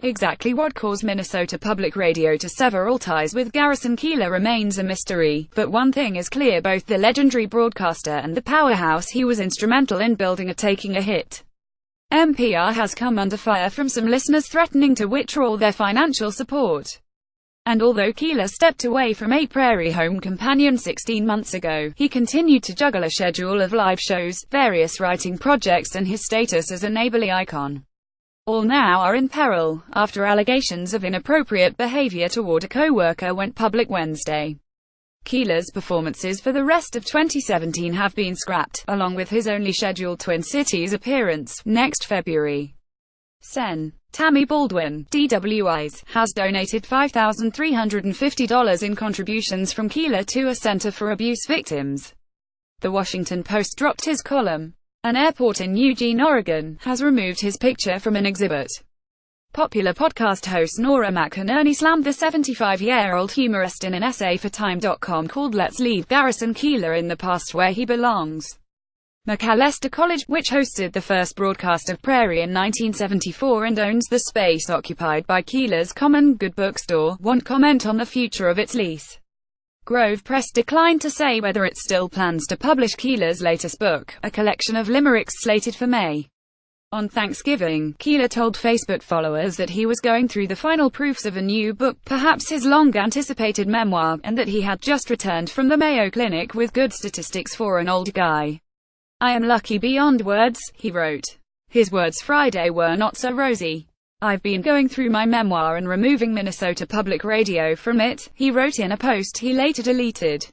Exactly what caused Minnesota Public Radio to sever all ties with Garrison Keillor remains a mystery, but one thing is clear: both the legendary broadcaster and the powerhouse he was instrumental in building are taking a hit. NPR has come under fire from some listeners threatening to withdraw their financial support. And although Keillor stepped away from a Prairie Home Companion 16 months ago, he continued to juggle a schedule of live shows, various writing projects and his status as a neighborly icon. All now are in peril, after allegations of inappropriate behavior toward a co-worker went public Wednesday. Keillor's performances for the rest of 2017 have been scrapped, along with his only scheduled Twin Cities appearance, next February. Sen. Tammy Baldwin, DWIs, has donated $5,350 in contributions from Keillor to a center for abuse victims. The Washington Post dropped his column. An airport in Eugene, Oregon, has removed his picture from an exhibit. Popular podcast host Nora McInerney slammed the 75-year-old humorist in an essay for Time.com called "Let's Leave Garrison Keillor in the Past Where He Belongs." Macalester College, which hosted the first broadcast of Prairie in 1974 and owns the space occupied by Keillor's Common Good bookstore, won't comment on the future of its lease. Grove Press declined to say whether it still plans to publish Keillor's latest book, a collection of limericks slated for May. On Thanksgiving, Keillor told Facebook followers that he was going through the final proofs of a new book, perhaps his long-anticipated memoir, and that he had just returned from the Mayo Clinic with good statistics for an old guy. "I am lucky beyond words," he wrote. His words Friday were not so rosy. "I've been going through my memoir and removing Minnesota Public Radio from it," he wrote in a post he later deleted.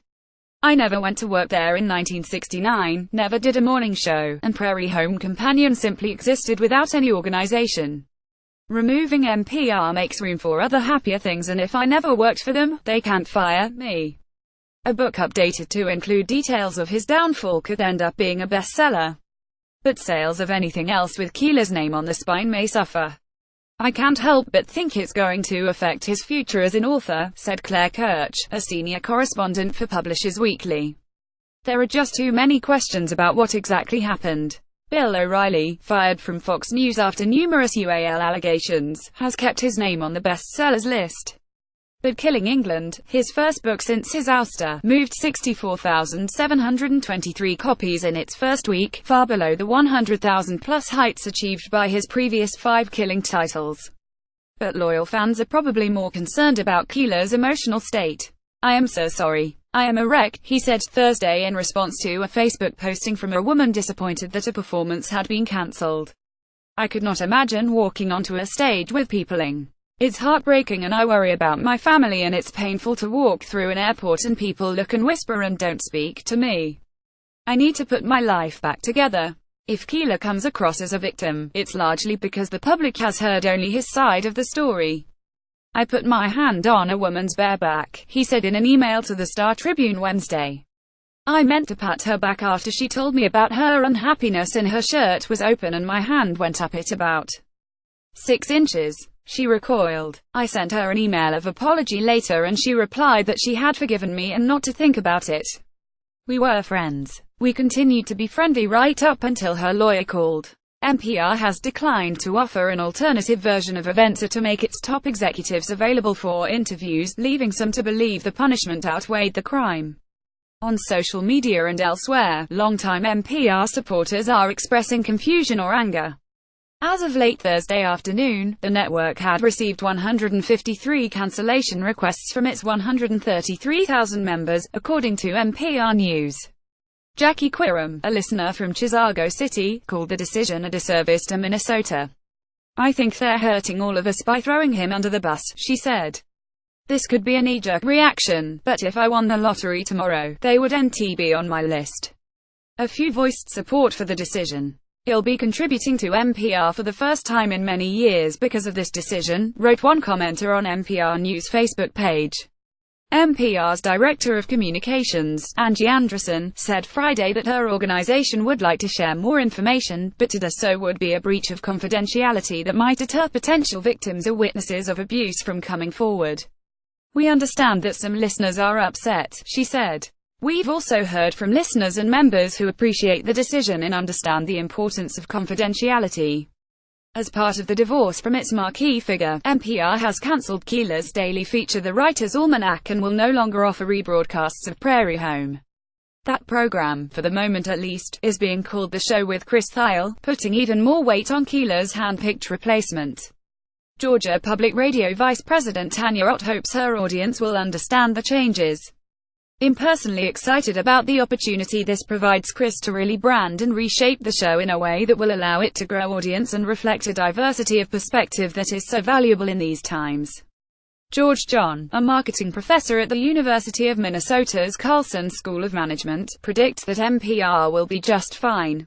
"I never went to work there in 1969, never did a morning show, and Prairie Home Companion simply existed without any organization. Removing NPR makes room for other happier things, and if I never worked for them, they can't fire me." A book updated to include details of his downfall could end up being a bestseller. But sales of anything else with Keillor's name on the spine may suffer. "I can't help but think it's going to affect his future as an author," said Claire Kirch, a senior correspondent for Publishers Weekly. "There are just too many questions about what exactly happened." Bill O'Reilly, fired from Fox News after numerous UAL allegations, has kept his name on the bestsellers list. But Killing England, his first book since his ouster, moved 64,723 copies in its first week, far below the 100,000-plus heights achieved by his previous 5 Killing titles. But loyal fans are probably more concerned about Keillor's emotional state. "I am so sorry. I am a wreck," he said Thursday in response to a Facebook posting from a woman disappointed that a performance had been cancelled. "I could not imagine walking onto a stage with peopling. It's heartbreaking and I worry about my family, and it's painful to walk through an airport and people look and whisper and don't speak to me. I need to put my life back together." If Keillor comes across as a victim, it's largely because the public has heard only his side of the story. "I put my hand on a woman's bare back," he said in an email to the Star Tribune Wednesday. "I meant to pat her back after she told me about her unhappiness, and her shirt was open and my hand went up it about 6 inches. She recoiled. I sent her an email of apology later and she replied that she had forgiven me and not to think about it. We were friends. We continued to be friendly right up until her lawyer called." NPR has declined to offer an alternative version of events or to make its top executives available for interviews, leaving some to believe the punishment outweighed the crime. On social media and elsewhere, longtime NPR supporters are expressing confusion or anger. As of late Thursday afternoon, the network had received 153 cancellation requests from its 133,000 members, according to NPR News. Jackie Quirum, a listener from Chisago City, called the decision a disservice to Minnesota. "I think they're hurting all of us by throwing him under the bus," she said. "This could be a knee-jerk reaction, but if I won the lottery tomorrow, they would be on my list." A few voiced support for the decision. "He'll be contributing to NPR for the first time in many years because of this decision," wrote one commenter on NPR News' Facebook page. NPR's Director of Communications, Angie Anderson, said Friday that her organization would like to share more information, but to do so would be a breach of confidentiality that might deter potential victims or witnesses of abuse from coming forward. "We understand that some listeners are upset," she said. "We've also heard from listeners and members who appreciate the decision and understand the importance of confidentiality. As part of the divorce from its marquee figure, NPR has cancelled Keillor's daily feature The Writer's Almanac and will no longer offer rebroadcasts of Prairie Home. That program, for the moment at least, is being called The Show with Chris Thile, putting even more weight on Keillor's hand-picked replacement. Georgia Public Radio Vice President Tanya Ott hopes her audience will understand the changes. I'm personally excited about the opportunity this provides Chris to really brand and reshape the show in a way that will allow it to grow audience and reflect a diversity of perspective that is so valuable in these times. George John, a marketing professor at the University of Minnesota's Carlson School of Management, predicts that NPR will be just fine.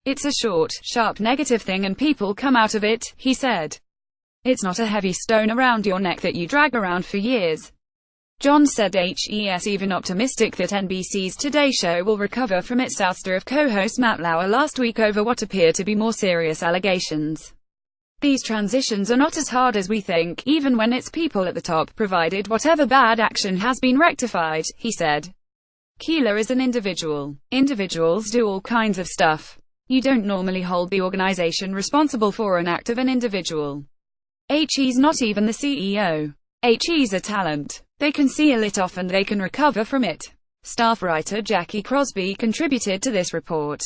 It's a short, sharp negative thing and people come out of it, he said. It's not a heavy stone around your neck that you drag around for years. John said he's even optimistic that NBC's Today Show will recover from its ouster of co-host Matt Lauer last week over what appear to be more serious allegations. These transitions are not as hard as we think, even when it's people at the top, provided whatever bad action has been rectified, he said. Keillor is an individual. Individuals do all kinds of stuff. You don't normally hold the organization responsible for an act of an individual. He's not even the CEO. He's a talent. They can seal it off and they can recover from it. Staff writer Jackie Crosby contributed to this report.